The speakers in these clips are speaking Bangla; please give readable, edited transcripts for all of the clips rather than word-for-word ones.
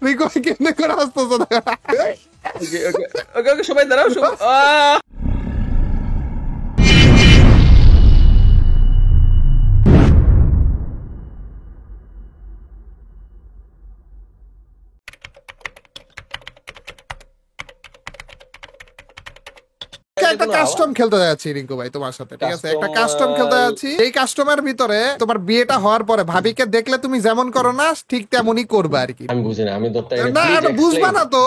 রিকো ভাই কেমনে করে আসতেছে না? ওকে ওকে ওকে ওকে সবাই দাঁড়াও একটা কাস্টম খেলতে যাচ্ছি রিঙ্কু ভাই তোমার সাথে, ঠিক আছে? একটা কাস্টম খেলতে যাচ্ছি। এই কাস্টমের ভিতরে তোমার বিয়েটা হওয়ার পরে ভাবিকে দেখলে তুমি যেমন করো না ঠিক তেমনই করবে আর কি। আমি বুঝি না, আমি তো না এটা বুঝবা না তো,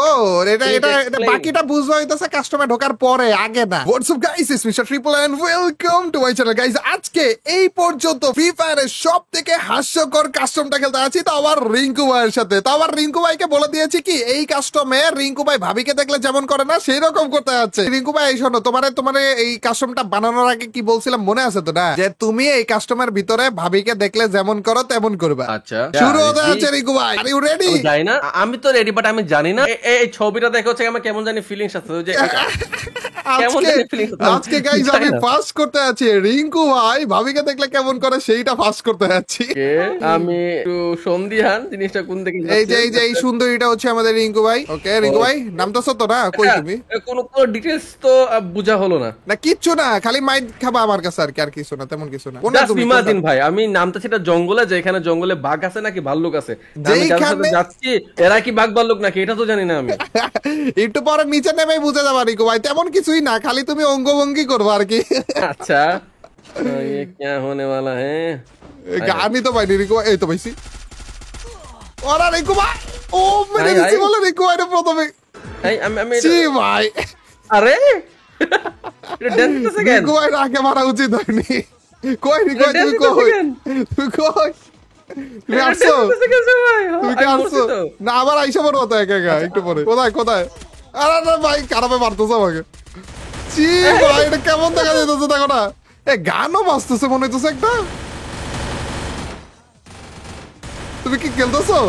এটা এটা এটা বাকিটা বুঝবা হইতাছে কাস্টমে ঢোকার পরে, আগে না। What's up guys, it's mister triple and welcome to my channel guys. আজকে এই পর্যন্ত ফ্রি ফায়ারের সবথেকে হাস্যকর কাস্টমটা খেলতে আছি, তো আবার রিঙ্কু ভাইয়ের সাথে। তো আবার রিঙ্কু ভাইকে বলে দিয়েছি কি এই কাস্টমে রিঙ্কু ভাই ভাবিকে দেখলে যেমন করে না সেই রকম করতে যাচ্ছে। রিঙ্কু ভাই এই শোনো, তোমার এই কাস্টমটা বানানোর আগে কি বলছিলাম মনে আছে তো না, যে তুমি এই কাস্টমের ভিতরে ভাবিকে দেখলে যেমন করো তেমন করবে। আচ্ছা শুরু হতে যাচ্ছে রিঙ্কু ভাই, আর ইউ রেডি? যাই না, আমি তো রেডি, বাট আমি জানি না এই ছবিটা দেখে হচ্ছে আমার কেমন জানি ফিলিংস আছে যে আজকে গাইস আমি পাস করতে আছি রিঙ্কু ভাই ভাবিকে দেখলে কেমন করে সেইটা পাস করতে যাচ্ছি। আমি একটু সন্দিহান জিনিসটা কোন দিকে যাচ্ছে। এই যে এই সুন্দরীটা হচ্ছে আমাদের রিঙ্কু ভাই। ওকে রিঙ্কু ভাই নামটাছো তো না? কই তুমি? কোন ডিটেইলস তো বুঝা হলো না। না কিচ্ছু না, খালি মাইট খাবা আমার কাছে আর কি, আর কিছু না, তেমন কিছু না। জাস্ট ইমাজিন ভাই, আমি নামটা সেটা জঙ্গলে, যেখানে জঙ্গলে বাঘ আছে নাকি ভাল্লুক আছে, আমি যার সাথে যাচ্ছি এরা কি বাঘ ভাল্লুক নাকি এটা তো জানি না আমি। একটু পরে নিচে নেমেই বুঝে যাবা রিঙ্কু ভাই, তেমন কিছুই না, খালি তুমি অঙ্গভঙ্গি করবো আর কি। আচ্ছা ये क्या होने वाला है? গানই তো পাইনি রিঙ্কু ভাই, এই তো পাইছি। ওরা রিঙ্কু ভাই ও মেরে দিছি বলে রিঙ্কু ভাই প্রথমে। আমি জি ভাই, আরে এটা ড্যান্স করতেছে কেন? রিঙ্কু ভাই আগে মারা উচিত হয়নি। কই রিঙ্কু ভাই তুমি কই? তুমি কই? তুমি আসছো? তুমি কি আসছো? না আবার আইসা পড়বো তো একা একা একটু পরে। কোথায় কোথায়? আরে না ভাই খারাপে মারতেছে আমাকে। জি ভাই এটা কেমন দেখা যাইতেছে দেখো না, এ গানও বাজতেছে মনে হইতেছে একটা। তুমি কি খেলতেছো?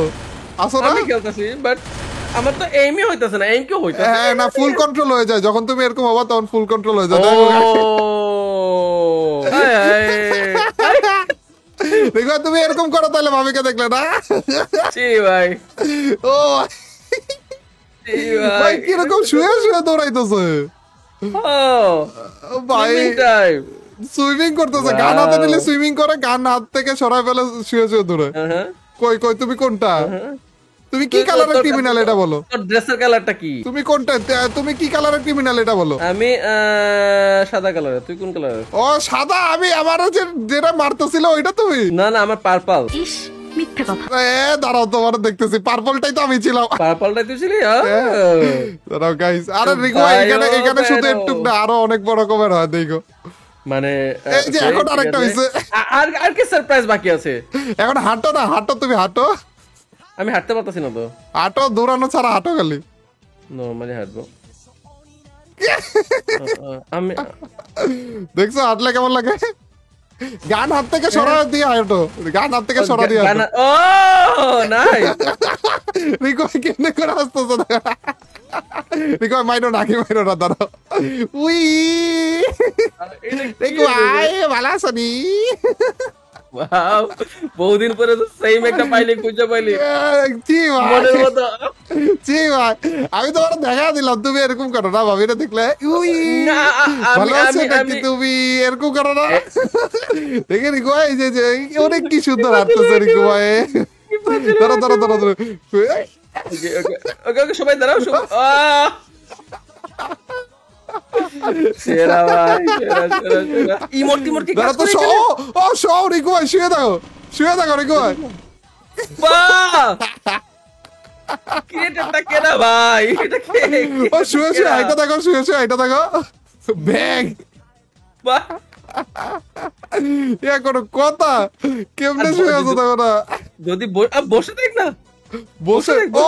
আসো না? আমি খেলতেছি বাট আমার তো এইমই হইতাছে না, এইম কি হইতাছে? হ্যাঁ না ফুল কন্ট্রোল হয়ে যায় যখন তুমি এরকম হবা, তখন ফুল কন্ট্রোল হয়ে যায়। ও দেখো তুমি এরকম করো তাহলে ভাবিকে দেখলে না? জি ভাই, ও জি ভাই ভাই কিরকম শুয়ে শুয়ে দৌড়াইতেছে ভাই, সুইমিং করতেছে, গান হাতে নিলে সুইমিং করে, গান হাত থেকে সরাই ফেলে শুয়ে শুয়ে দৌড়ে। কই কই তুমি কোনটা? তুমি কি কালারের ক্রিমিনাল এটা বলো? তোর ড্রেসের কালারটা কি? তুমি কোনটা? তুমি কি কালারের ক্রিমিনাল এটা বলো? আমি সাদা কালার, তুই কোন কালার? ও সাদা, আমি আমার যেটা মারতেছিল ওইটা তুমি? না না আমার পার্পল। ইস মিথ্যে কথা। দাঁড়াও তোমার দেখতেছি, পার্পলটাই তো আমি ছিলাম। পার্পলটাই তুই ছিলি? দাঁড়াও গাইস, আরে রিকো এখানে এখানে শুধু একটু না, আরো অনেক বড় রকমের হয় দেখো। মানে এই যে এখন আরেকটা হইছে, আর কি সারপ্রাইজ বাকি আছে? এখন হাঁটো না, হাঁটো তুমি হাঁটো। আমি হাঁটতে পারতাছি না তো। হাঁটো, দৌড়ানো ছাড়া হাঁটো খালি। নরমালি হাঁটবো। আমি দেখছো হাঁটলে কেমন লাগে? গান হাত থেকে সরা দিয়ে হাঁটো, গান হাত থেকে সরা দিয়ে হাঁটো। ও নাই রিকো কেমনে করে আসতেছে না? রিকো মাইরো নাকি মাইরো না, দাঁড়াও। উই রিকো আই ভালো আছো নি? ওয়াও, বহুদিন পরে তো সেম একটা পাইলি, খুঁজে পাইলি। জি ভাই, মনের মতো। জি ভাই, আমি তোমার দেখা দিলাম, তুমি এরকম করো না ভাবিরা দেখলে। উই না ভালো আছো নাকি তুমি? এরকম করো না দেখে রিকো ভাই, যে যে অনেক কি সুন্দর হাঁটতেছে রিকো ভাই। ধরো ধরো ধরো ধরো। ওকে ওকে ওকে সবাই দাঁড়াও সেরা ভাই, সেরা সেরা সেরা। ইমোট কি কাজ তো করে? ও শো রিকো ভাই, শুয়ে থাকো রিকো ভাই। বাহ, ক্রিয়েটরটা কেনা ভাই, এটা কে? ও শুয়ে এটা দেখো, শুয়ে এটা দেখো, ব্যাগ। বাহ, এ কোনো কথা? কেমনে শুয়ে আছো দেখো না? যদি বসে দেখ না, বসে ও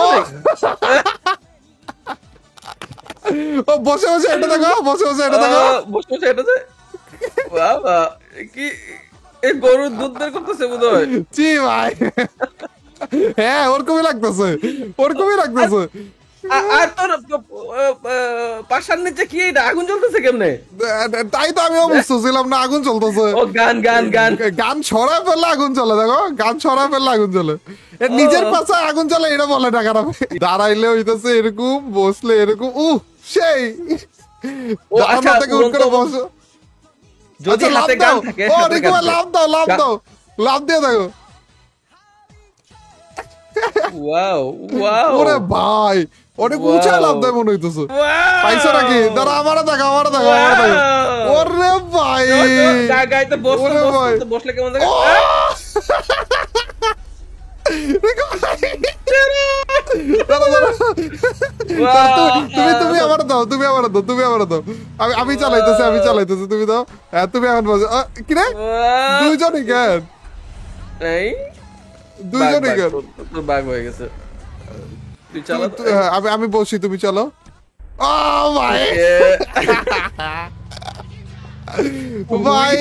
ও বসে বসে এটা দেখো, বসে বসে এটা দেখো, বসে বসে এটা যে বাবা কি এই গরুর দুধ বের করতেছে বোধহয়। জি ভাই, হ্যাঁ ওরকমই লাগতেছে, ওরকমই লাগতেছে। আর তোর পাশার নিচে কি এটা আগুন জ্বলতেছে কেমনে? তাই তো আমিও বুঝতেছিলাম না, আগুন চলতেছে। ও গান গান গান গান ছড়া ফেললে আগুন চলে, দেখো গান ছড়া ফেললে আগুন চলে। নিজের পাশে আগুন চলে এটা বলে না খারাপ। দাঁড়াইলে হইতেছে এরকম, বসলে এরকম। সেই ও আচ্ছা, থেকে উঠ করে বসো। যদি আচ্ছা, হাতে গান থাকে লাভ দাও, লাভ দাও, লাভ দিয়ে দেখো। ওয়াও ওয়াও, ওরে ভাই অনেক উঁচা লাভ দেয় মনে হইতেছে। পাইছো নাকি? দাঁড়া আমারে দেখো, আমারে দেখো, আমারে দেখো। ওরে ভাই গাইতে বসলে কেমন দেখো। তুমি আমার দাও, তুমি আমার দাও, তুমি আমার দাও। আমি চালাইতেছি, আমি চালাইতেছি, তুমি দাও। তুমি এখন বসো। কি রে দুইজনই কেন? দুইজনই কেন? তোর বাগ হয়ে গেছে। তুই চালা। আমি বসি, তুমি চলো। ও ভাই ভাই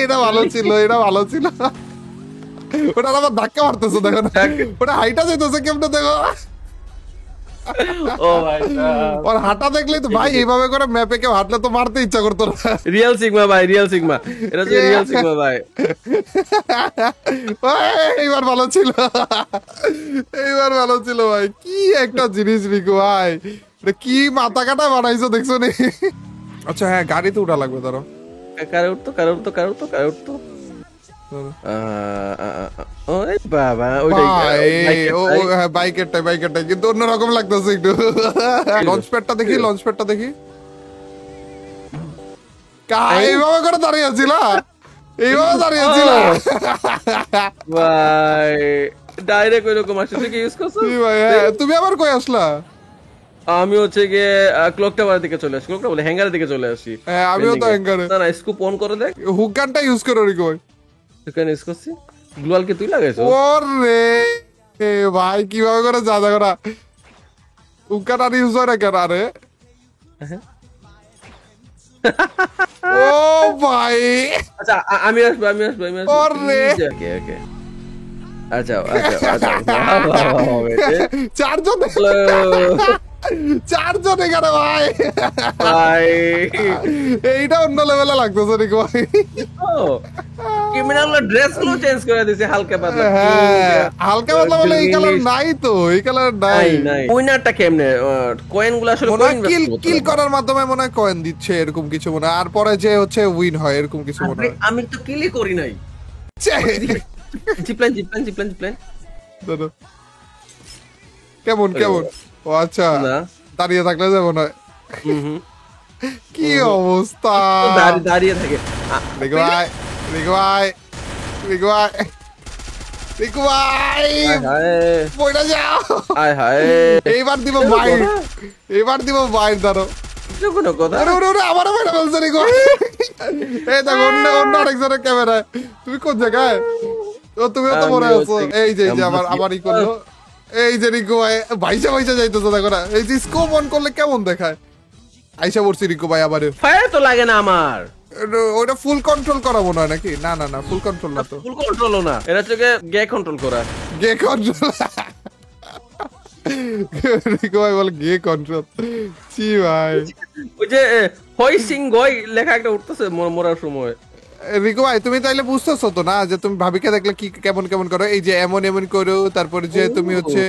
এটা ভালো ছিল, এটা ভালো ছিল। ওটা আবার ধাক্কা মারতেছে, দেখো না ওটা হাইটা যেতেছে কেমনে, দেখো। ও ভাই ওর হাঁটা দেখলেই তো ভাই, এইভাবে করে ম্যাপে কেউ হাঁটলে তো মারতে ইচ্ছা করতো না। রিয়েল সিগমা ভাই, রিয়েল সিগমা, এটা হচ্ছে রিয়েল সিগমা ভাই। এইবার ভালো ছিল, এইবার ভালো ছিল ভাই। কি একটা জিনিস রিকু ভাই, কি মাথা কাটা বানাইছো দেখছো নি? আচ্ছা হ্যাঁ, গাড়িতে উঠা লাগবে। ধরো কারে উঠতো, কারে উঠতো, কারে উঠতো, কারে উঠতো। বাবা বাইকেরটাই কিন্তু অন্যরকম লাগতেছে একটু। লঞ্চ প্যাডটা দেখি, লঞ্চ প্যাডটা দেখি। এইভাবে করে দাঁড়িয়ে আছিল, এইভাবে দাঁড়িয়ে আছিল ভাই। ডাইরেক্ট ওইরকম আসছে, তুই কি ইউজ করছিস? তুমি আবার কই আসলা? আমি হচ্ছে গিয়ে ক্লক টাওয়ার দিকে চলে আসি, ক্লক টাওয়ার হ্যাঙ্গারের দিকে চলে আসি। আমিও তো হ্যাঙ্গারে। না না, স্কুপ অন করে দেখ। হুক গানটা ইউজ করো রিকো। এখানে ইউজ করছি। গ্লোয়াল কি তুই লাগাইছো? ওরে এ ভাই কিভাবে করে যা দেখো না, হুক গান আর ইউজ হয় না কেন? আরে ও ভাই আচ্ছা আমি আসবো, আমি আসবো, আমি আসবো। ওরে ওকে ওকে, আচ্ছা আচ্ছা আচ্ছা। চারজন, চারজন এখানে ভাই। ভাই এইটা অন্য লেভেলে লাগতেছে নাকি ভাই? ক্রিমিনাল ড্রেস গুলো চেঞ্জ করে দিয়েছে হালকা পাতলা। হ্যাঁ হালকা পাতলা বলে এই কালার নাই তো, এই কালার নাই। উইনারটা কেমনে? কয়েন গুলো আসলে কিল করার মাধ্যমে মনে হয় কয়েন দিচ্ছে, এরকম কিছু মনে হয়। আর পরে যে হচ্ছে উইন হয়, এরকম কিছু মনে হয়। আমি তো কিলই করি নাই। Zipline zipline zipline zipline. কেমন কেমন? ও আচ্ছা, দাঁড়িয়ে থাকলে যেমন হয়। কি অবস্থা, দাঁড়িয়ে থাকে। রিকু ভাই, রিকু ভাই, রিকু ভাই, রিকু ভাই পয়টা যাও। হায় হায়, এইবার দিব বাইর, এবার দিব বাইর। ধরো কোনো কথা। আমারও বাইরে বলছে রিকু। এই দেখো অন্য অন্য আরেকজনের ক্যামেরায়। তুমি কোন জায়গায়? ও তুমিও তো মনে আছো। এই যে আমার ই করলো, এই যে রিকু ভাই ভাইসা ভাইসা যাইতেছে, দেখো না। এই যে স্কোপ অন করলে কেমন দেখায়। আইসা পড়ছি রিকু ভাই আবার। ফায়ার তো লাগে না আমার। ওটা ফুল কন্ট্রোল করা মনে হয় নাকি? না না না, ফুল কন্ট্রোল না তো। ফুল কন্ট্রোলও না, এটা হচ্ছে গে কন্ট্রোল করা। গে কন্ট্রোল। রিকু ভাই বলে গে কন্ট্রোল। জি ভাই, ওই যে হই সিং গই লেখা একটা উঠতেছে মরার সময়। রিকু ভাই তুমি তাইলে বুঝতেছো তো না যে তুমি ভাবিকে দেখলে কি কেমন কেমন করো? এই যে এমন এমন করো, তারপরে যে তুমি হচ্ছে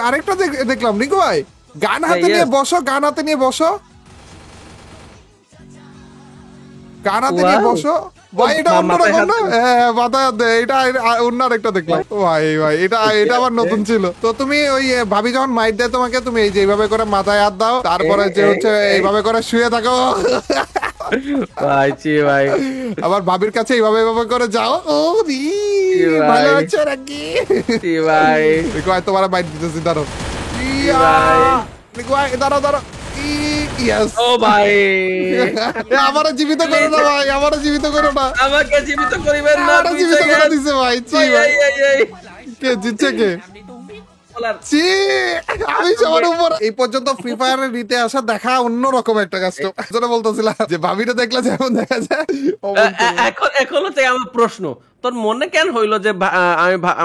আরেকটা দেখলাম রিকু ভাই, গান হাতে নিয়ে বসো, গান হাতে নিয়ে বসো, গান হাতে নিয়ে বসো ভাই। এটা অন্যরকম না? হ্যাঁ মাথায় হাতে, এটা অন্য আরেকটা দেখলাম ভাই। ভাই এটা এটা আবার নতুন ছিল তো। তুমি ওই ভাবি যখন মাইট দেয় তোমাকে, তুমি এই যে এইভাবে করে মাথায় হাত দাও, তারপরে যে হচ্ছে এইভাবে করে শুয়ে থাকো ভাই। জি ভাই, আবার ভাবির কাছে এইভাবে এইভাবে করে যাও। ও রি ভালো আছে নাকি? জি ভাই, দেখো ভাই তোমার মাইট দিতেছি। দাঁড়ো দেখো ভাই, দাঁড়াও দাঁড়াও। ইয়েস ও ভাই, আমারে জীবিত করো না ভাই, আমারে জীবিত করো না, আমাকে জীবিত করিবেন না। আমারে জীবিত করে দিছে ভাই। জি ভাই, কে জিতছে? কে? আমি সবার উপর। এই পর্যন্ত ফ্রি ফায়ারের রিতে আসা দেখা অন্যরকম একটা কাস্টম। আসলে বলতেছিলাম যে ভাবিটা দেখলে যেমন দেখা যায়। এখন হচ্ছে আমার প্রশ্ন, তোর মনে কেন হইলো যে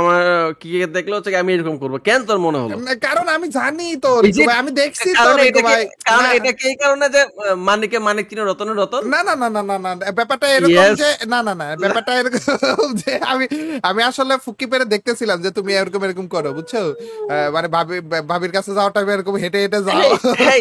আমার কি দেখলো হচ্ছে আমি এরকম করবো, কেন তোর মনে হলো? কারণ আমি জানি তো এই যে ভাই, আমি দেখছি তো কারণ রিকো ভাই। কারণ না এটা কি এই কারণে যে মানিকে মানিক চিনে রতনে রতন? না না না না না না, ব্যাপারটা এরকম Yes. যে না না না, ব্যাপারটা এরকম যে আমি আমি আসলে ফুকি পেরে দেখতেছিলাম যে তুমি এরকম এরকম করো, বুঝছো? মানে ভাবির কাছে যাওয়ার টাইমে এরকম হেঁটে হেঁটে যাও। এই, এই,